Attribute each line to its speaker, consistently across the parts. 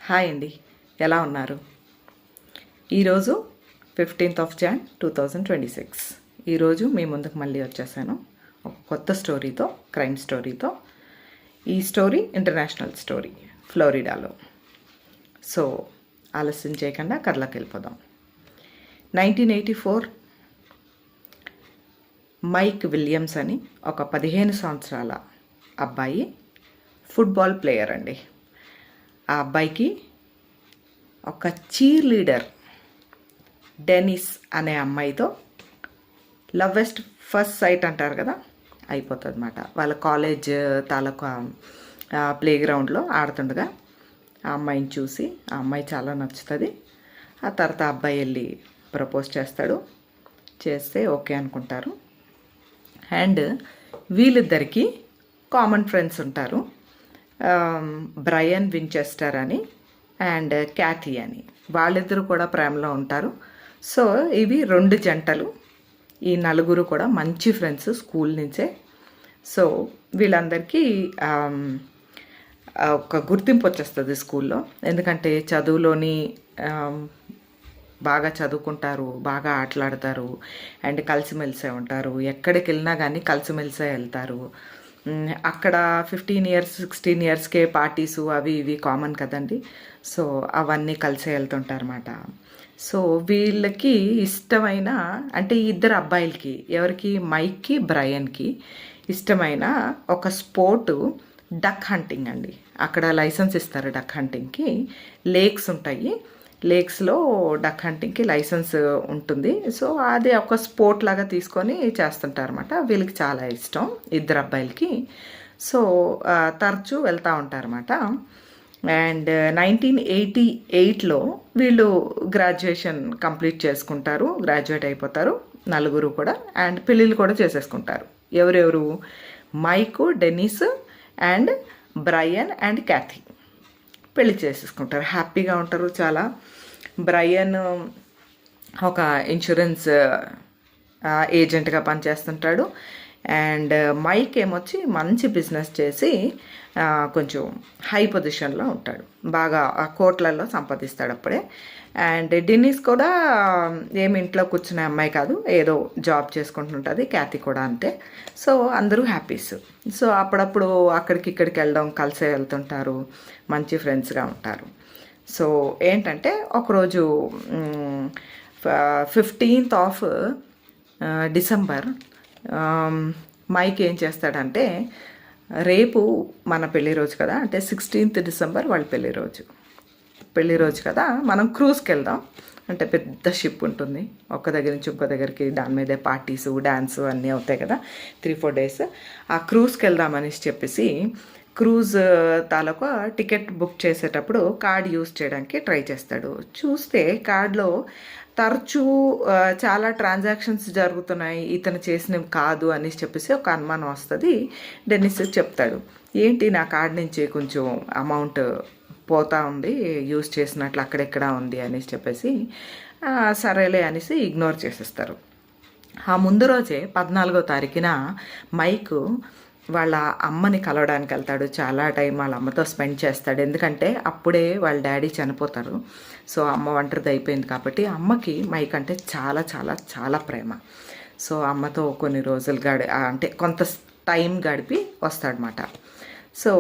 Speaker 1: Hi అండి, ఎలా ఉన్నారు? ఈరోజు 15th Jan 2026. ఈరోజు మీ ముందుకు మళ్ళీ వచ్చేసాను ఒక కొత్త స్టోరీతో, క్రైమ్ స్టోరీతో. ఈ స్టోరీ ఇంటర్నేషనల్ స్టోరీ, ఫ్లోరిడాలో. సో ఆలస్యం చేయకుండా కథలోకి వెళ్ళిపోదాం. 1984 మైక్ విలియమ్స్ అని ఒక 15 సంవత్సరాల అబ్బాయి ఫుట్బాల్ ప్లేయర్ అండి. ఆ అబ్బాయికి ఒక చీర్ లీడర్ డెనిస్ అనే అమ్మాయితో లవ్ ఎట్ ఫస్ట్ సైట్ అంటారు కదా, అయిపోతుంది అన్నమాట. వాళ్ళ కాలేజ్ తాలూకా ప్లే గ్రౌండ్లో ఆడుతుండగా ఆ అమ్మాయిని చూసి ఆ అమ్మాయి చాలా నచ్చుతుంది. ఆ తర్వాత ఆ అబ్బాయి వెళ్ళి ప్రపోజ్ చేస్తాడు. చేస్తే ఓకే అనుకుంటారు. అండ్ వీళ్ళిద్దరికీ కామన్ ఫ్రెండ్స్ ఉంటారు, బ్రయన్ వించెస్టర్ అని అండ్ క్యాథీ అని. వాళ్ళిద్దరూ కూడా ప్రేమలో ఉంటారు. సో ఇవి 2 జంటలు. ఈ నలుగురు కూడా మంచి ఫ్రెండ్స్ స్కూల్ నుంచే. సో వీళ్ళందరికీ ఒక గుర్తింపు వచ్చేస్తుంది స్కూల్లో. ఎందుకంటే చదువులోని బాగా చదువుకుంటారు, బాగా ఆటలాడతారు అండ్ కలిసిమెలిసే ఉంటారు. ఎక్కడికి వెళ్ళినా కానీ కలిసిమెలిసే వెళ్తారు. అక్కడ 15 years 16 yearsకే పార్టీసు అవి ఇవి కామన్ కదండి. సో అవన్నీ కలిసే వెళ్తుంటారు అన్నమాట. సో వీళ్ళకి ఇష్టమైన, అంటే ఈ ఇద్దరు అబ్బాయిలకి, ఎవరికి, మైక్కి బ్రయన్కి ఇష్టమైన ఒక స్పోర్టు డక్ హంటింగ్ అండి. అక్కడ లైసెన్స్ ఇస్తారు డక్ హంటింగ్కి. లేక్స్ ఉంటాయి, లేక్స్లో డక్ హంటింగ్కి లైసెన్స్ ఉంటుంది. సో అది ఒక స్పోర్ట్ లాగా తీసుకొని చేస్తుంటారు అనమాట. వీళ్ళకి చాలా ఇష్టం ఇద్దరు అబ్బాయిలకి. సో తరచూ వెళ్తూ ఉంటారన్నమాట. అండ్ 1988లో వీళ్ళు గ్రాడ్యుయేషన్ కంప్లీట్ చేసుకుంటారు, గ్రాడ్యుయేట్ అయిపోతారు నలుగురు కూడా. అండ్ పెళ్ళిళ్ళు కూడా చేసేసుకుంటారు. ఎవరెవరు? Mike, Dennis and Brian and Cathy పెళ్లి చేసేసుకుంటారు. హ్యాపీగా ఉంటారు చాలా. బ్రయన్ ఒక ఇన్సూరెన్స్ ఏజెంట్గా పనిచేస్తుంటాడు. అండ్ మైక్ ఏమొచ్చి మంచి బిజినెస్ చేసి కొంచెం హై పొజిషన్లో ఉంటాడు, బాగా కోట్లలో సంపాదిస్తాడు అప్పుడే. అండ్ డెనిస్ కూడా ఏమి ఇంట్లో కూర్చునే అమ్మాయి కాదు, ఏదో జాబ్ చేసుకుంటుంటుంది. క్యాథీ కూడా అంతే. సో అందరూ హ్యాపీస్. సో అప్పుడప్పుడు అక్కడికి ఇక్కడికి వెళ్ళడం, కలిసే వెళ్తుంటారు, మంచి ఫ్రెండ్స్గా ఉంటారు. సో ఏంటంటే ఒకరోజు 15th December మైక్ ఏం చేస్తాడంటే, రేపు మన పెళ్లి రోజు కదా, అంటే 16th December వాళ్ళ పెళ్లి రోజు కదా, మనం క్రూజ్కి వెళ్దాం. అంటే పెద్ద షిప్ ఉంటుంది, ఒక దగ్గర నుంచి ఇంకో దగ్గరికి. దాని మీదే పార్టీసు, డ్యాన్సు అన్నీ అవుతాయి కదా, 3-4 days. ఆ క్రూజ్కి వెళ్దామని చెప్పేసి క్రూజ్ తాలూకా టికెట్ బుక్ చేసేటప్పుడు కార్డ్ యూజ్ చేయడానికి ట్రై చేస్తాడు. చూస్తే కార్డులో తరచూ చాలా ట్రాన్సాక్షన్స్ జరుగుతున్నాయి, ఇతను చేసినవి కాదు అని చెప్పేసి ఒక అనుమానం వస్తుంది. డెనిస్ చెప్తాడు, ఏంటి నా కార్డ్ నుంచి కొంచెం అమౌంట్ పోతా ఉంది, యూజ్ చేసినట్లు అక్కడెక్కడ ఉంది అనేసి చెప్పేసి సరేలే అనేసి ఇగ్నోర్ చేసేస్తారు. ఆ ముందు రోజే 14వ తారీఖున మైక్ వాళ్ళ అమ్మని కలవడానికి వెళ్తాడు. చాలా టైం వాళ్ళ అమ్మతో స్పెండ్ చేస్తాడు. ఎందుకంటే అప్పుడే వాళ్ళ డాడీ చనిపోతారు. సో అమ్మ ఒంటరిది అయిపోయింది కాబట్టి అమ్మకి మైక్ అంటే చాలా చాలా చాలా ప్రేమ. సో అమ్మతో కొన్ని రోజులు అంటే కొంత టైం గడిపి వస్తాడనమాట. సో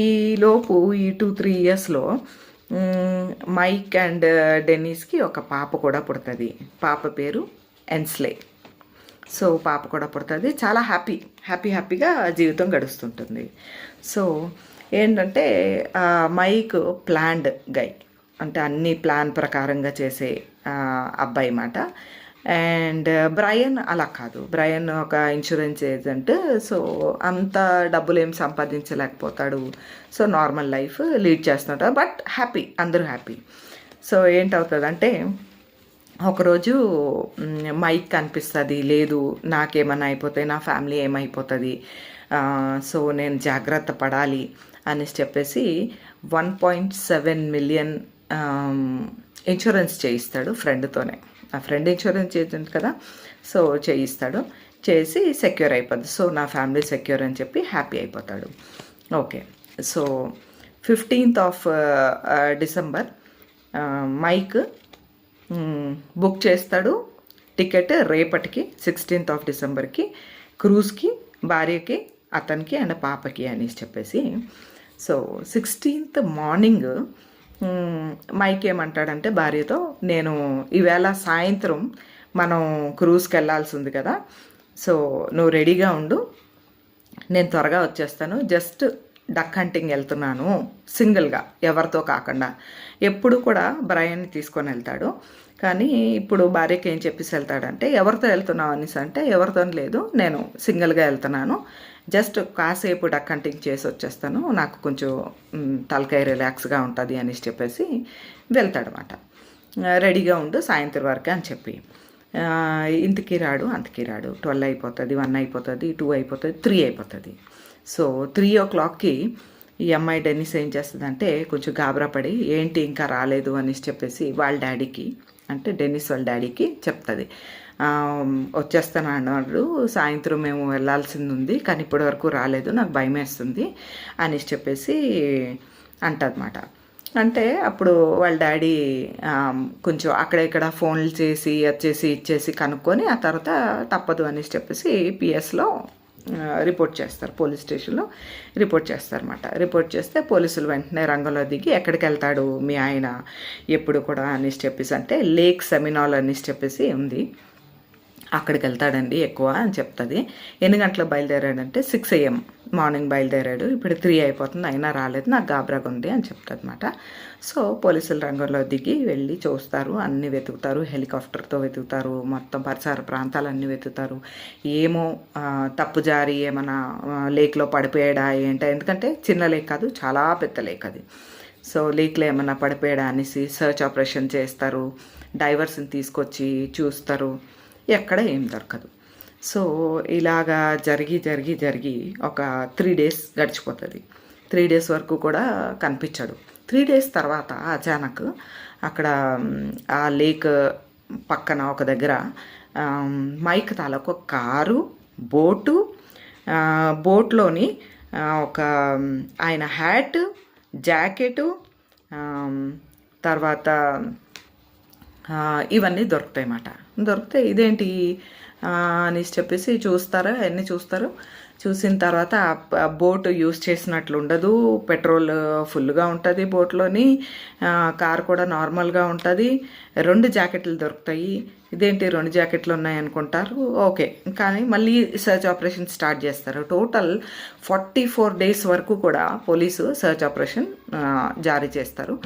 Speaker 1: ఈలోపు ఈ 2-3 yearsలో మైక్ అండ్ డెనిస్కి ఒక పాప కూడా పుడుతుంది. పాప పేరు ఎన్స్లే. సో పాప కూడా పుడుతుంది. చాలా హ్యాపీగా జీవితం గడుస్తుంటుంది. సో ఏంటంటే మైక్ ప్లాన్డ్ గై, అంటే అన్ని ప్లాన్ ప్రకారంగా చేసే అబ్బాయి మాట. అండ్ బ్రయన్ అలా కాదు. బ్రయన్ ఒక ఇన్సూరెన్స్ ఏజెంట్. సో అంత డబ్బులు ఏం సంపాదించలేకపోతాడు. సో నార్మల్ లైఫ్ లీడ్ చేస్తుంటాడు. బట్ హ్యాపీ, అందరూ హ్యాపీ. సో ఏంటవుతుందంటే ఒకరోజు మైక్ కనిపిస్తుంది, లేదు నాకేమన్నా అయిపోతాయి, నా ఫ్యామిలీ ఏమైపోతుంది, సో నేను జాగ్రత్త పడాలి అనేసి చెప్పేసి 1.7 million ఇన్సూరెన్స్ చేయిస్తాడు ఫ్రెండ్తోనే. ఆ ఫ్రెండ్ ఇన్సూరెన్స్ ఏజెంట్ కదా, సో చేయిస్తాడు. చేసి సెక్యూర్ అయిపోద్ది. సో నా ఫ్యామిలీ సెక్యూర్ అని చెప్పి హ్యాపీ అయిపోతాడు. Okay. So 15th of December Mike book చేస్తాడు టికెట్ రేపటికి 16th ఆఫ్ డిసెంబర్కి క్రూజ్కి, భార్యకి, అతనికి అండ్ పాపకి అనేసి చెప్పేసి. సో 16th మార్నింగ్ మైక్ ఏమంటాడంటే భార్యతో, నేను ఈవేళ సాయంత్రం మనం క్రూజ్కి వెళ్ళాల్సి ఉంది కదా, సో నువ్వు రెడీగా ఉండు, నేను త్వరగా వచ్చేస్తాను, జస్ట్ డక్ హంటింగ్ వెళ్తున్నాను సింగిల్గా, ఎవరితో కాకుండా. ఎప్పుడు కూడా బ్రయన్ని తీసుకొని వెళ్తాడు, కానీ ఇప్పుడు భార్యకి ఏం చెప్పేసి వెళ్తాడంటే, ఎవరితో వెళ్తున్నావు అనేసి అంటే, ఎవరితో లేదు, నేను సింగిల్గా వెళ్తున్నాను, జస్ట్ కాసేపు డక్ హంటింగ్ చేసి వచ్చేస్తాను, నాకు కొంచెం తలకాయ రిలాక్స్గా ఉంటుంది అనేసి చెప్పేసి వెళ్తాడనమాట. రెడీగా ఉండు సాయంత్రం వరకు అని చెప్పి. ఇంతకీ రాడు, అంతకీ రాడు. 12 అయిపోతుంది, 1 అయిపోతుంది, 2 అయిపోతుంది, 3 అయిపోతుంది. సో 3 o'clockకి ఈ అమ్మాయి డెన్నిస్ ఏం చేస్తుందంటే కొంచెం గాబరా పడి, ఏంటి ఇంకా రాలేదు అనేసి చెప్పేసి వాళ్ళ డాడీకి, అంటే డెన్నిస్ వాళ్ళ డాడీకి చెప్తుంది. వచ్చేస్తాను అన్నాడు, సాయంత్రం మేము వెళ్ళాల్సింది ఉంది, కానీ ఇప్పటి వరకు రాలేదు, నాకు భయం వేస్తుంది అనేసి చెప్పేసి అంటదన్నమాట. అంటే అప్పుడు వాళ్ళ డాడీ కొంచెం అక్కడ ఇక్కడ ఫోన్లు చేసి వచ్చేసి ఇచ్చేసి కనుక్కొని ఆ తర్వాత తప్పదు అనేసి చెప్పేసి పిఎస్లో రిపోర్ట్ చేస్తారు, పోలీస్ స్టేషన్లో రిపోర్ట్ చేస్తారన్నమాట. రిపోర్ట్ చేస్తే పోలీసులు వెంటనే రంగంలో దిగి, ఎక్కడికి వెళ్తాడు మీ ఆయన ఎప్పుడు కూడా అనేసి చెప్పేసి అంటే, లేక్ సెమినాల్ అనేసి చెప్పేసి ఉంది, అక్కడికి వెళ్తాడండి ఎక్కువ అని చెప్తుంది. ఎన్ని గంటలకు బయలుదేరాడంటే 6 AM మార్నింగ్ బయలుదేరాడు, ఇప్పుడు 3 అయిపోతుంది, అయినా రాలేదు, నాకు గాబరాగా ఉంది అని చెప్తుంది అనమాట. సో పోలీసులు రంగంలో దిగి వెళ్ళి చూస్తారు, అన్నీ వెతుకుతారు, హెలికాప్టర్తో వెతుకుతారు, మొత్తం పరిసర ప్రాంతాలన్నీ వెతుకుతారు. ఏమో తప్పు జారి ఏమైనా లేక్లో పడిపోయాడా ఏంటో, ఎందుకంటే చిన్న లేక్ కాదు, చాలా పెద్ద లేక్ అది. సో లేక్లో ఏమన్నా పడిపోయాడా అనేసి సర్చ్ ఆపరేషన్ చేస్తారు, డైవర్స్ని తీసుకొచ్చి చూస్తారు, ఎక్కడ ఏం దొరకదు. సో ఇలాగా జరిగి ఒక 3 days గడిచిపోతుంది. 3 days వరకు కూడా కనిపించాడు. 3 days తర్వాత అచానక్ అక్కడ ఆ లేక్ పక్కన ఒక దగ్గర మైక్ తాలూకు కారు, బోట్లోని ఒక ఆయన హ్యాట్, జాకెటు, తర్వాత ఇవన్నీ దొరుకుతాయి అన్నమాట. దొరికితే ఇదేంటి అనేసి చెప్పేసి చూస్తారు, అవన్నీ చూస్తారు. చూసిన తర్వాత బోట్ యూజ్ చేసినట్లు ఉండదు, పెట్రోల్ ఫుల్గా ఉంటుంది బోట్లోని, కార్ కూడా నార్మల్గా ఉంటుంది. 2 జాకెట్లు దొరుకుతాయి. ఇదేంటి 2 జాకెట్లు ఉన్నాయి అనుకుంటారు, ఓకే. కానీ మళ్ళీ సర్చ్ ఆపరేషన్ స్టార్ట్ చేస్తారు. టోటల్ 44 days వరకు కూడా పోలీసు సర్చ్ ఆపరేషన్ జారీ చేస్తారు,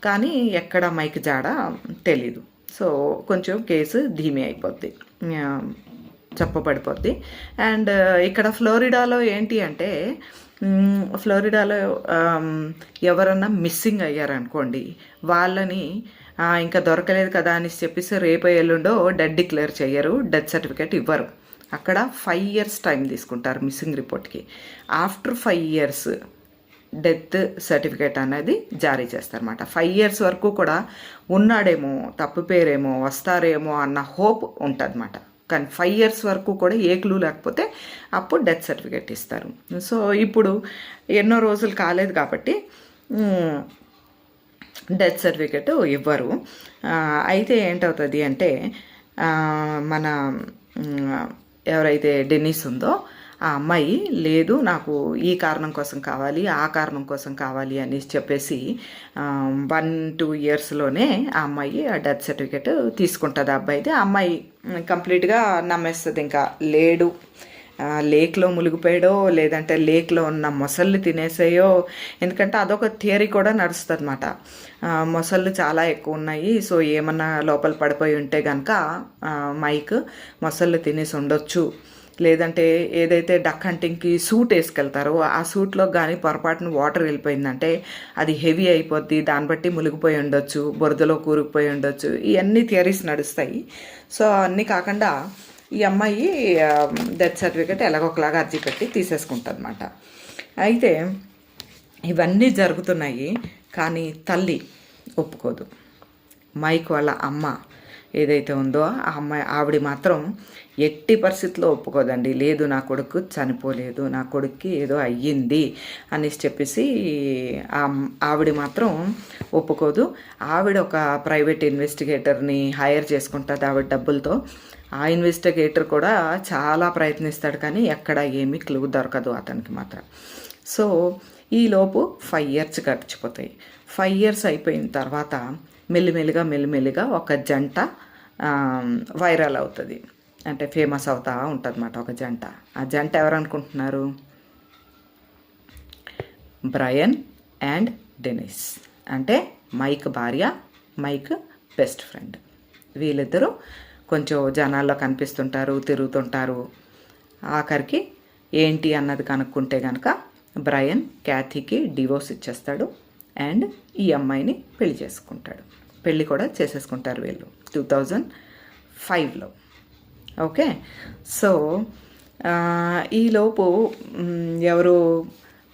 Speaker 1: కానీ ఎక్కడ మైక్ జాడ తెలీదు. సో కొంచెం కేసు ధీమే అయిపోద్ది, చెప్పబడిపోద్ది. అండ్ ఇక్కడ ఫ్లోరిడాలో ఏంటి అంటే, ఫ్లోరిడాలో ఎవరన్నా మిస్సింగ్ అయ్యారనుకోండి, వాళ్ళని ఇంకా దొరకలేదు కదా అని చెప్పేసి రేపు ఎల్లుండో డెడ్ డిక్లేర్ చేయరు, డెత్ సర్టిఫికేట్ ఇవ్వరు. అక్కడ 5 years టైం తీసుకుంటారు మిస్సింగ్ రిపోర్ట్కి. ఆఫ్టర్ 5 years డెత్ సర్టిఫికేట్ అనేది జారీ చేస్తారన్నమాట. 5 years వరకు కూడా ఉన్నాడేమో, తప్పు పేరేమో, వస్తారేమో అన్న హోప్ ఉంటుందన్నమాట. కానీ 5 years వరకు కూడా ఏ క్లూ లేకపోతే అప్పుడు డెత్ సర్టిఫికేట్ ఇస్తారు. సో ఇప్పుడు ఎన్నో రోజులు కాలేదు కాబట్టి డెత్ సర్టిఫికేట్ ఇవ్వరు. అయితే ఏంటవుతుంది అంటే, మన ఎవరైతే డెన్నిస్ ఉందో ఆ అమ్మాయి, లేదు నాకు ఈ కారణం కోసం కావాలి, ఆ కారణం కోసం కావాలి అనేసి చెప్పేసి 1-2 yearsలోనే ఆ అమ్మాయి ఆ డెత్ సర్టిఫికేట్ తీసుకుంటుంది ఆ అబ్బాయిది. ఆ అమ్మాయి కంప్లీట్గా నమ్మేస్తుంది, ఇంకా లేడు, లేక్లో మునిగిపోయాడో లేదంటే లేక్లో ఉన్న మొసళ్ళు తినేసాయో. ఎందుకంటే అదొక థియరీ కూడా నడుస్తుంది అన్నమాట, మొసళ్ళు చాలా ఎక్కువ ఉన్నాయి, సో ఏమన్నా లోపల పడిపోయి ఉంటే కనుక మైక్ మొసళ్ళు తినేసి ఉండొచ్చు, లేదంటే ఏదైతే డక్ హంటింగ్కి సూట్ వేసుకెళ్తారో ఆ సూట్లో కానీ పొరపాటున వాటర్ వెళ్ళిపోయిందంటే అది హెవీ అయిపోద్ది, దాన్ని బట్టి మునిగిపోయి ఉండొచ్చు, బురదలో కూరుకుపోయి ఉండొచ్చు, ఇవన్నీ థియరీస్ నడుస్తాయి. సో అన్నీ కాకుండా ఈ అమ్మాయి డెత్ సర్టిఫికేట్ ఎలాగొకలాగా అర్జీ పెట్టి తీసేసుకుంటుంది అన్నమాట. అయితే ఇవన్నీ జరుగుతున్నాయి, కానీ తల్లి ఒప్పుకోదు. మైక్ వాళ్ళ అమ్మ ఏదైతే ఉందో ఆ అమ్మాయి ఆవిడ మాత్రం ఎట్టి పరిస్థితుల్లో ఒప్పుకోదండి. లేదు నా కొడుకు చనిపోలేదు, నా కొడుక్కి ఏదో అయ్యింది అనేసి చెప్పేసి ఆవిడ మాత్రం ఒప్పుకోదు. ఆవిడ ఒక ప్రైవేట్ ఇన్వెస్టిగేటర్ని హైర్ చేసుకుంటుంది ఆవిడ డబ్బులతో. ఆ ఇన్వెస్టిగేటర్ కూడా చాలా ప్రయత్నిస్తాడు కానీ ఎక్కడ ఏమీ క్లూ దొరకదు అతనికి మాత్రం. సో ఈలోపు 5 years గడిచిపోతాయి. 5 years అయిపోయిన తర్వాత మెల్లిమెల్లిగా ఒక జంట వైరల్ అవుతుంది, అంటే ఫేమస్ అవుతా ఉంటుంది అన్నమాట ఒక జంట. ఆ జంట ఎవరు అనుకుంటున్నారు? బ్రయన్ అండ్ డెనిస్, అంటే మైక్ భార్య, మైక్ బెస్ట్ ఫ్రెండ్. వీళ్ళిద్దరూ కొంచెం జనాల్లో కనిపిస్తుంటారు, తిరుగుతుంటారు. ఆఖరికి ఏంటి అన్నది కనుక్కుంటే కనుక బ్రయన్ క్యాథీకి డివోర్స్ ఇచ్చేస్తాడు అండ్ ఈ అమ్మాయిని పెళ్లి చేసుకుంటాడు. పెళ్ళి కూడా చేసేసుకుంటారు వీళ్ళు 2005లో. ఓకే, సో ఈలోపు ఎవరు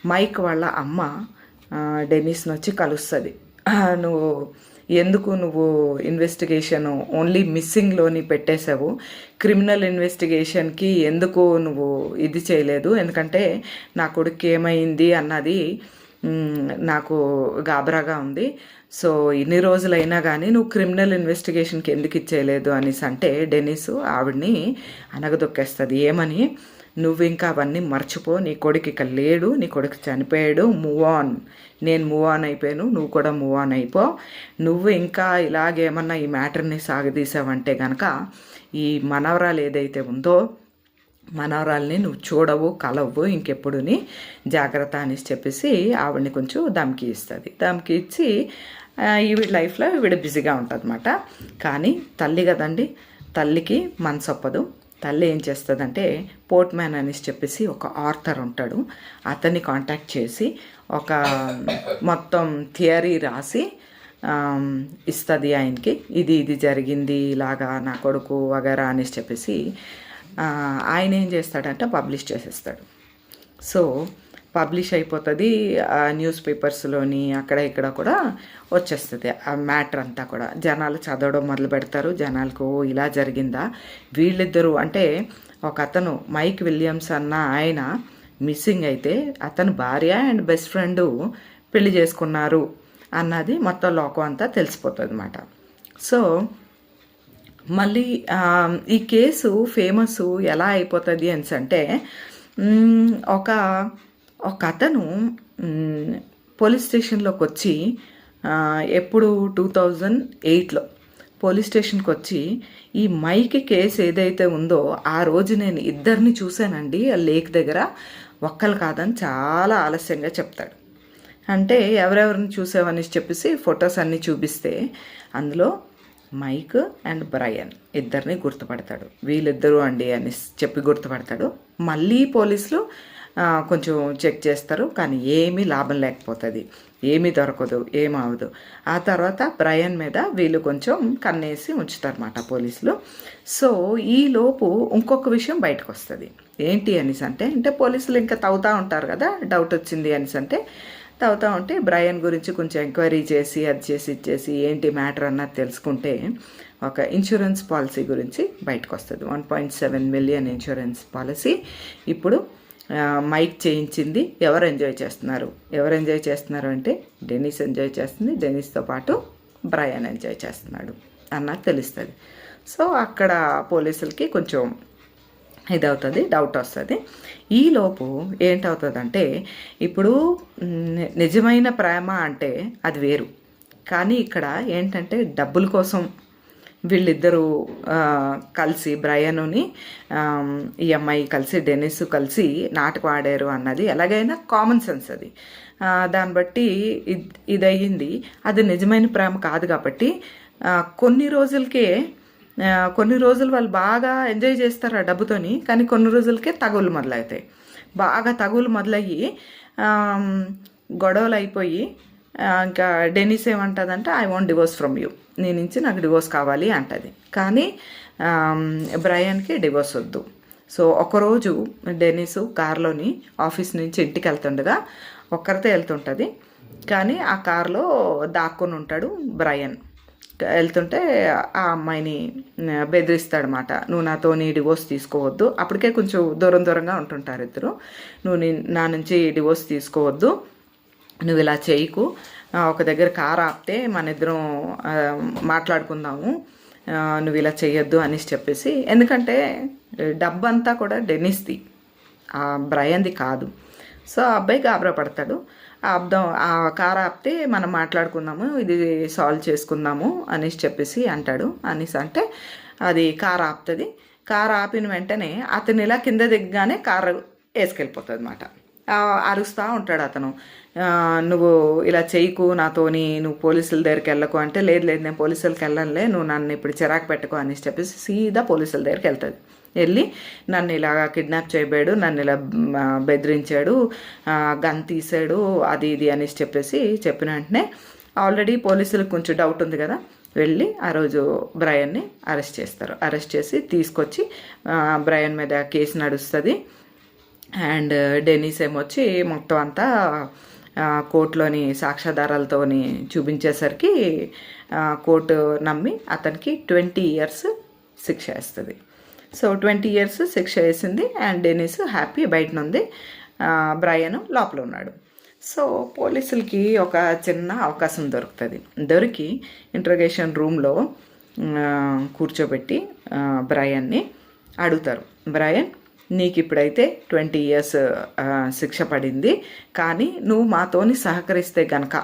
Speaker 1: మైక్ వాళ్ళ అమ్మ డెనిస్ని వచ్చి కలుస్తుంది. నువ్వు ఇన్వెస్టిగేషన్ ఓన్లీ మిస్సింగ్లోని పెట్టేశావు, క్రిమినల్ ఇన్వెస్టిగేషన్కి ఎందుకు నువ్వు ఇది చేయలేదు? ఎందుకంటే నా కొడుకు ఏమైంది అన్నది నాకు గాబరాగా ఉంది. సో ఇన్ని రోజులైనా కానీ నువ్వు క్రిమినల్ ఇన్వెస్టిగేషన్కి ఎందుకు ఇచ్చేయలేదు అనేసి అంటే డెనిస్ ఆవిడ్ని అనగదొక్కేస్తుంది. ఏమని? నువ్వు ఇంకా అవన్నీ మర్చిపో, నీ కొడుకు ఇక లేడు, నీ కొడుకు చనిపోయాడు, మూవ్ ఆన్. నేను మూవ్ ఆన్ అయిపోయాను, నువ్వు కూడా మూవ్ ఆన్ అయిపో. నువ్వు ఇంకా ఇలాగేమన్నా ఈ మ్యాటర్ని సాగదీసావంటే కనుక ఈ మనవరాలు ఏదైతే ఉందో మనవరాల్ని నువ్వు చూడవు, కలవు ఇంకెప్పుడుని, జాగ్రత్త అనేసి చెప్పేసి ఆవిడని కొంచెం ధమ్కి ఇస్తుంది. ధమ్కి ఇచ్చి ఈవిడ లైఫ్లో ఈవిడ బిజీగా ఉంటుంది అన్నమాట. కానీ తల్లి కదండి, తల్లికి మనసొప్పదు. తల్లి ఏం చేస్తుందంటే పోర్ట్ మ్యాన్ అనేసి చెప్పేసి ఒక ఆర్థర్ ఉంటాడు, అతన్ని కాంటాక్ట్ చేసి ఒక మొత్తం థియరీ రాసి ఇస్తుంది ఆయనకి. ఇది జరిగింది ఇలాగా నా కొడుకు వగేరా అనేసి చెప్పేసి ఆయన ఏం చేస్తాడంటే పబ్లిష్ చేసేస్తాడు. సో పబ్లిష్ అయిపోతుంది, న్యూస్ పేపర్స్లోని అక్కడ ఇక్కడ కూడా వచ్చేస్తుంది ఆ మ్యాటర్ అంతా కూడా. జనాలు చదవడం మొదలు పెడతారు. జనాలకు ఇలా జరిగిందా, వీళ్ళిద్దరూ అంటే ఒక అతను మైక్ విలియమ్స్ అన్న ఆయన మిస్సింగ్ అయితే అతను భార్య అండ్ బెస్ట్ ఫ్రెండు పెళ్లి చేసుకున్నారు అన్నది మొత్తం లోకం అంతా తెలిసిపోతుంది అన్నమాట. సో మళ్ళీ ఈ కేసు ఫేమస్ ఎలా అయిపోతుంది అని అంటే ఒక అతను పోలీస్ స్టేషన్లోకి వచ్చి ఎప్పుడు 2008లో పోలీస్ స్టేషన్కి వచ్చి ఈ మైక్ కేసు ఏదైతే ఉందో ఆ రోజు నేను ఇద్దరిని చూశానండి ఆ లేక్ దగ్గర, ఒక్కరు కాదని చాలా ఆలస్యంగా చెప్తాడు. అంటే ఎవరెవరిని చూసావని చెప్పేసి ఫొటోస్ అన్నీ చూపిస్తే అందులో మైక్ అండ్ బ్రయన్ ఇద్దరిని గుర్తుపడతాడు. వీళ్ళిద్దరూ అండి అని చెప్పి గుర్తుపడతాడు. మళ్ళీ పోలీసులు కొంచెం చెక్ చేస్తారు కానీ ఏమీ లాభం లేకపోతుంది, ఏమీ దొరకదు, ఏమవదు. ఆ తర్వాత బ్రయన్ మీద వీళ్ళు కొంచెం కన్నేసి ఉంచుతారన్నమాట పోలీసులు. సో ఈలోపు ఇంకొక విషయం బయటకు వస్తుంది. ఏంటి అనేసి అంటే పోలీసులు ఇంకా తవ్వుతూ ఉంటారు కదా, డౌట్ వచ్చింది అనేసి అంటే తవ్వుతూ ఉంటే బ్రయన్ గురించి కొంచెం ఎంక్వైరీ చేసి అది చేసి ఇచ్చేసి ఏంటి మ్యాటర్ అన్నది తెలుసుకుంటే ఒక ఇన్సూరెన్స్ పాలసీ గురించి బయటకు వస్తుంది. 1.7 million ఇన్సూరెన్స్ పాలసీ ఇప్పుడు మైక్ చేయించింది. ఎవరు ఎంజాయ్ చేస్తున్నారు అంటే డెనిస్ ఎంజాయ్ చేస్తుంది, డెనిస్తో పాటు బ్రయన్ ఎంజాయ్ చేస్తున్నాడు అన్నది తెలుస్తుంది. సో అక్కడ పోలీసులకి కొంచెం ఇదవుతుంది, డౌట్ వస్తుంది. ఈలోపు ఏంటవుతుందంటే ఇప్పుడు నిజమైన ప్రేమ అంటే అది వేరు, కానీ ఇక్కడ ఏంటంటే డబ్బుల కోసం వీళ్ళిద్దరూ కలిసి బ్రయనుని ఈ అమ్మాయి కలిసి డెనిస్ కలిసి నాటకం ఆడారు అన్నది ఎలాగైనా కామన్ సెన్స్. అది దాన్ని బట్టి ఇది అది నిజమైన ప్రేమ కాదు కాబట్టి కొన్ని రోజులు వాళ్ళు బాగా ఎంజాయ్ చేస్తారు ఆ డబ్బుతోని, కానీ కొన్ని రోజులకే తగులు మొదలవుతాయి. బాగా తగులు మొదలయ్యి గొడవలు అయిపోయి ఇంకా డెనిస్ ఏమంటుందంటే I want divorce from you, నీ నుంచి నాకు డివోర్స్ కావాలి అంటది. కానీ బ్రయన్కి డివోర్స్ వద్దు. సో ఒకరోజు డెనిస్ కార్లోని ఆఫీస్ నుంచి ఇంటికి వెళ్తుండగా ఒక్కరితో వెళ్తుంటుంది, కానీ ఆ కార్లో దాక్కుని ఉంటాడు బ్రయన్. వెళ్తుంటే ఆ అమ్మాయిని బెదిరిస్తాడనమాట. నువ్వు నాతోని డివోర్స్ తీసుకోవద్దు. అప్పటికే కొంచెం దూరంగా ఉంటుంటారు ఇద్దరు. నువ్వు నా నుంచి డివోర్స్ తీసుకోవద్దు, నువ్వు ఇలా చేయకు, ఒక దగ్గర కారు ఆపితే మన ఇద్దరం మాట్లాడుకుందాము, నువ్వు ఇలా చెయ్యొద్దు అనేసి చెప్పేసి, ఎందుకంటే డబ్బంతా కూడా డెన్నిస్ది, బ్రయన్ది కాదు. సో ఆ అబ్బాయి గాబరా పడతాడు. ఆ కార్ ఆపితే మనం మాట్లాడుకుందాము, ఇది సాల్వ్ చేసుకుందాము అనేసి చెప్పేసి అంటాడు. అనేసి అంటే అది కార్ ఆపుతుంది. కార్ ఆపిన వెంటనే అతను ఇలా కింద దిగ్గానే కారు వేసుకెళ్ళిపోతుంది అన్నమాట. అరుస్తూ ఉంటాడు అతను, నువ్వు ఇలా చేయకు నాతోని, నువ్వు పోలీసుల దగ్గరికి వెళ్ళకు అంటే, లేదు నేను పోలీసులకి వెళ్ళనులే, నువ్వు నన్ను ఇప్పుడు చిరాకు పెట్టుకో అనేసి చెప్పేసి సీదా పోలీసుల దగ్గరికి వెళ్తుంది. వెళ్ళి నన్ను ఇలా కిడ్నాప్ చేయబోయాడు, నన్ను ఇలా బెదిరించాడు, గన్ తీసాడు, అది ఇది అనేసి చెప్పేసి చెప్పిన వెంటనే ఆల్రెడీ పోలీసులకు కొంచెం డౌట్ ఉంది కదా, వెళ్ళి ఆ రోజు బ్రయన్ని అరెస్ట్ చేస్తారు. అరెస్ట్ చేసి తీసుకొచ్చి బ్రయన్ మీద కేసు నడుస్తుంది. అండ్ డెనీస్ ఏమొచ్చి మొత్తం అంతా కోర్టులోని సాక్ష్యాధారాలతోని చూపించేసరికి కోర్టు నమ్మి అతనికి 20 years శిక్ష వేస్తుంది. సో 20 years శిక్ష వేసింది. అండ్ డెనీస్ హ్యాపీ బయటనుంది, బ్రయన్ లోపల ఉన్నాడు. సో పోలీసులకి ఒక చిన్న అవకాశం దొరికి ఇంట్రోగేషన్ రూమ్లో కూర్చోబెట్టి బ్రయన్ని అడుగుతారు, బ్రయన్ నీకు ఇప్పుడైతే 20 years శిక్ష పడింది, కానీ నువ్వు మాతోని సహకరిస్తే గనక,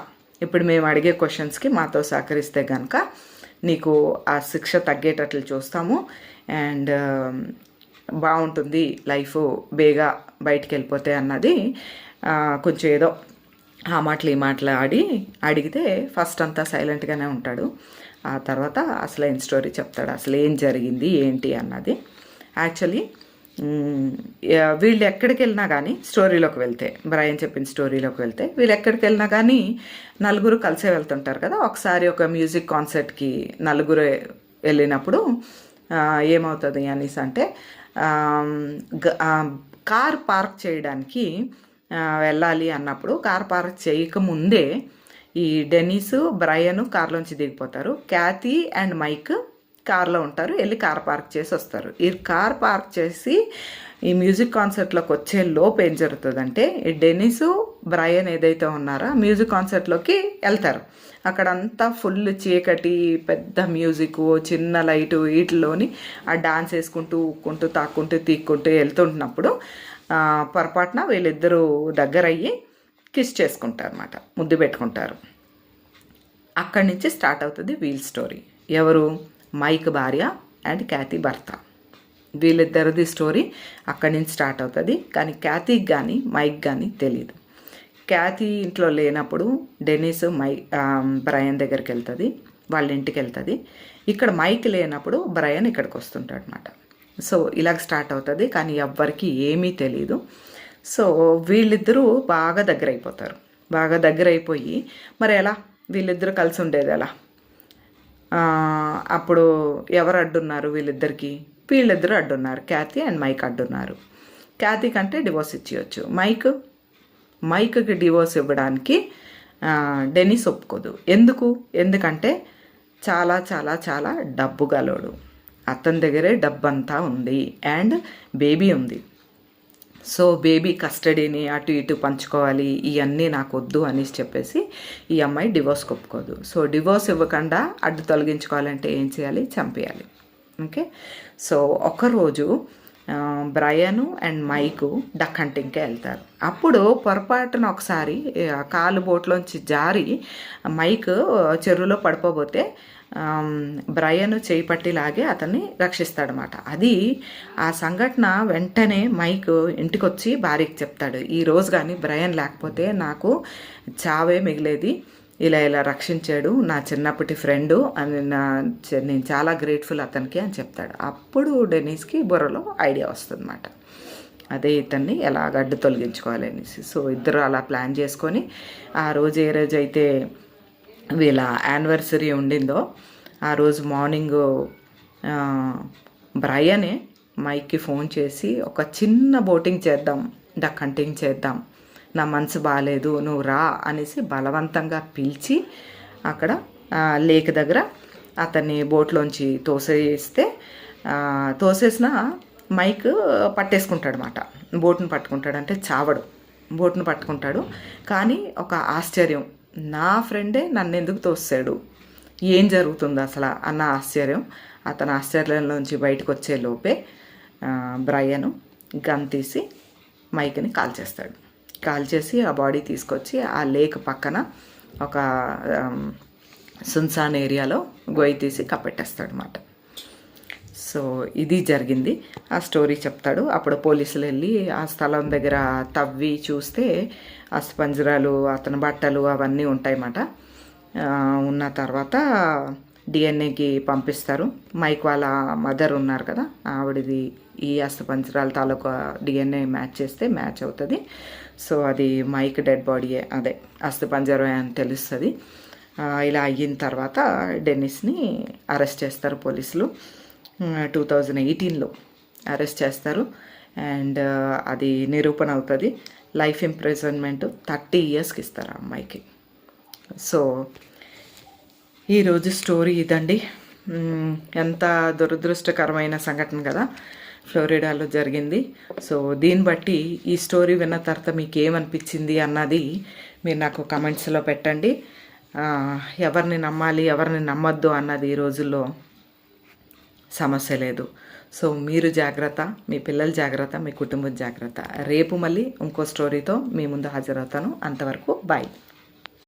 Speaker 1: ఇప్పుడు మేము అడిగే క్వశ్చన్స్కి మాతో సహకరిస్తే గనక నీకు ఆ శిక్ష తగ్గేటట్లు చూస్తాము. అండ్ బాగుంటుంది లైఫ్, బేగా బయటికి వెళ్ళిపోతే అన్నది కొంచెం ఏదో ఆ మాటలు ఈ మాటలు అడిగితే ఫస్ట్ అంతా సైలెంట్గానే ఉంటాడు. ఆ తర్వాత అసలైన స్టోరీ చెప్తాడు, అసలు ఏం జరిగింది ఏంటి అన్నది. యాక్చువల్లీ వీళ్ళు ఎక్కడికి వెళ్ళినా కానీ, స్టోరీలోకి వెళ్తే, బ్రయన్ చెప్పిన స్టోరీలోకి వెళ్తే, వీళ్ళు ఎక్కడికి వెళ్ళినా కానీ నలుగురు కలిసే వెళ్తుంటారు కదా. ఒకసారి ఒక మ్యూజిక్ కాన్సర్ట్కి నలుగురు వెళ్ళినప్పుడు ఏమవుతుంది అనేసి అంటే, కార్ పార్క్ చేయడానికి వెళ్ళాలి అన్నప్పుడు, కార్ పార్క్ చేయకముందే ఈ Danish Brian కార్లోంచి దిగిపోతారు. Kathy and mic కార్లో ఉంటారు, వెళ్ళి కార్ పార్క్ చేసి వస్తారు. ఈ కార్ పార్క్ చేసి ఈ మ్యూజిక్ కాన్సర్ట్లోకి వచ్చే లోపు ఏం జరుగుతుందంటే, ఈ డెనిస్ బ్రయన్ ఏదైతే ఉన్నారో మ్యూజిక్ కాన్సర్ట్లోకి వెళ్తారు. అక్కడంతా ఫుల్ చీకటి, పెద్ద మ్యూజిక్, చిన్న లైటు, వీటిలోని ఆ డాన్స్ వేసుకుంటూ ఊక్కుంటూ తాక్కుంటూ తీక్కుంటూ వెళ్తుంటున్నప్పుడు పొరపాటున వీళ్ళిద్దరూ దగ్గర అయ్యి కిస్ చేసుకుంటారు అన్నమాట, ముద్దు పెట్టుకుంటారు. అక్కడి నుంచి స్టార్ట్ అవుతుంది వీల్ స్టోరీ. ఎవరు? మైక్ భార్య అండ్ క్యాథీ భర్త, వీళ్ళిద్దరిది స్టోరీ అక్కడి నుంచి స్టార్ట్ అవుతుంది. కానీ క్యాథీకి కానీ మైక్ కానీ తెలియదు. క్యాథీ ఇంట్లో లేనప్పుడు డెనిస్ బ్రయన్ దగ్గరికి వెళ్తుంది, వాళ్ళ ఇంటికి వెళ్తుంది. ఇక్కడ మైక్ లేనప్పుడు బ్రయన్ ఇక్కడికి వస్తుంటాడు అనమాట. సో ఇలాగ స్టార్ట్ అవుతుంది, కానీ ఎవ్వరికి ఏమీ తెలియదు. సో వీళ్ళిద్దరూ బాగా దగ్గర అయిపోతారు. బాగా దగ్గర అయిపోయి మరి ఎలా వీళ్ళిద్దరూ కలిసి ఉండేది ఎలా? అప్పుడు ఎవరు అడ్డున్నారు వీళ్ళిద్దరికి? వీళ్ళిద్దరూ అడ్డున్నారు, క్యాథీ అండ్ మైక్ అడ్డున్నారు. క్యాథీ కంటే డివోర్స్ ఇచ్చేయచ్చు. మైక్కి డివోర్స్ ఇవ్వడానికి డెనిస్ ఒప్పుకోదు. ఎందుకంటే చాలా చాలా చాలా డబ్బు గలోడు, అతని దగ్గరే డబ్బంతా ఉంది అండ్ బేబీ ఉంది. సో బేబీ కస్టడీని అటు ఇటు పంచుకోవాలి, ఇవన్నీ నాకు వద్దు అనేసి చెప్పేసి ఈ అమ్మాయి డివోర్స్ ఒప్పుకోదు. సో డివోర్స్ ఇవ్వకుండా అడ్డు తొలగించుకోవాలంటే ఏం చేయాలి? చంపేయాలి. ఓకే. సో ఒకరోజు బ్రయను అండ్ మైకు డక్ హంటింగ్కి వెళ్తారు. అప్పుడు పొరపాటున ఒకసారి కాలు బోట్లోంచి జారి మైక్ చెరువులో పడిపోతే బ్రయన్ చేయి పట్టి లాగే అతన్ని రక్షిస్తాడనమాట. అది ఆ సంఘటన వెంటనే మైక్ ఇంటికి వచ్చి భార్యకి చెప్తాడు, ఈరోజు కానీ బ్రయన్ లేకపోతే నాకు చావే మిగిలేది, ఇలా రక్షించాడు నా చిన్నప్పటి ఫ్రెండు అని, నేను చాలా గ్రేట్ఫుల్ అతనికి అని చెప్తాడు. అప్పుడు డెనీస్కి బుర్రలో ఐడియా వస్తుందన్నమాట, అదే ఇతన్ని ఎలా గడ్డు తొలగించుకోవాలి అనేసి. సో ఇద్దరు అలా ప్లాన్ చేసుకొని ఆ రోజు ఏ రోజు అయితే వీళ్ళ యానివర్సరీ ఉండిందో ఆ రోజు మార్నింగ్ బ్రయనే మైక్కి ఫోన్ చేసి, ఒక చిన్న బోటింగ్ చేద్దాం, డక్ హంటింగ్ చేద్దాం, నా మనసు బాగాలేదు నువ్వు రా అనేసి బలవంతంగా పిలిచి అక్కడ లేక్ దగ్గర అతన్ని బోట్లోంచి తోసేసిన మైక్ పట్టేసుకుంటాడు అన్నమాట. బోట్ను పట్టుకుంటాడు, అంటే చావడు, బోట్ను పట్టుకుంటాడు. కానీ ఒక ఆశ్చర్యం, నా ఫ్రెండే నన్ను ఎందుకు తోసాడు, ఏం జరుగుతుంది అసలు అన్న ఆశ్చర్యం. అతను ఆశ్చర్యంలోంచి బయటకు వచ్చే లోపే బ్రయను గన్ తీసి మైక్ని కాల్చేసి ఆ బాడీ తీసుకొచ్చి ఆ లేక్ పక్కన ఒక సున్సాన్ ఏరియాలో గొయ్యి తీసి కప్పెట్టేస్తాడు అన్నమాట. సో ఇది జరిగింది. ఆ స్టోరీ చెప్తాడు. అప్పుడు పోలీసులు వెళ్ళి ఆ స్థలం దగ్గర తవ్వి చూస్తే అస్థిపంజరాలు, అతని బట్టలు అవన్నీ ఉంటాయన్నమాట. ఉన్న తర్వాత డిఎన్ఏకి పంపిస్తారు. మైక్ వాళ్ళ మదర్ ఉన్నారు కదా, ఆవిడది ఈ అస్థిపంజరాల తాలూకా డిఎన్ఏ మ్యాచ్ చేస్తే మ్యాచ్ అవుతుంది. సో అది మైక్ డెడ్ బాడీయే, అదే అస్థిపంజరం అని తెలుస్తుంది. ఇలా అయిన తర్వాత డెన్నిస్ని అరెస్ట్ చేస్తారు పోలీసులు. 2018లో అరెస్ట్ చేస్తారు. అండ్ అది నిరూపణ అవుతుంది. లైఫ్ ఇంప్రిజన్మెంట్ 30 yearsకి ఇస్తారు ఆ అమ్మాయికి. సో ఈరోజు స్టోరీ ఇదండి. ఎంత దురదృష్టకరమైన సంఘటన కదా, ఫ్లోరిడాలో జరిగింది. సో దీన్ని బట్టి ఈ స్టోరీ విన్న తర్వాత మీకు ఏమనిపించింది అన్నది మీరు నాకు కమెంట్స్లో పెట్టండి. ఎవరిని నమ్మాలి, ఎవరిని నమ్మొద్దు అన్నది ఈ రోజుల్లో సమస్య లేదు. సో మీరు జాగ్రత్త, మీ పిల్లలు జాగ్రత్త, మీ కుటుంబం జాగ్రత్త. రేపు మళ్ళీ ఇంకో స్టోరీతో మీ ముందు హాజరవుతాను. అంతవరకు బాయ్.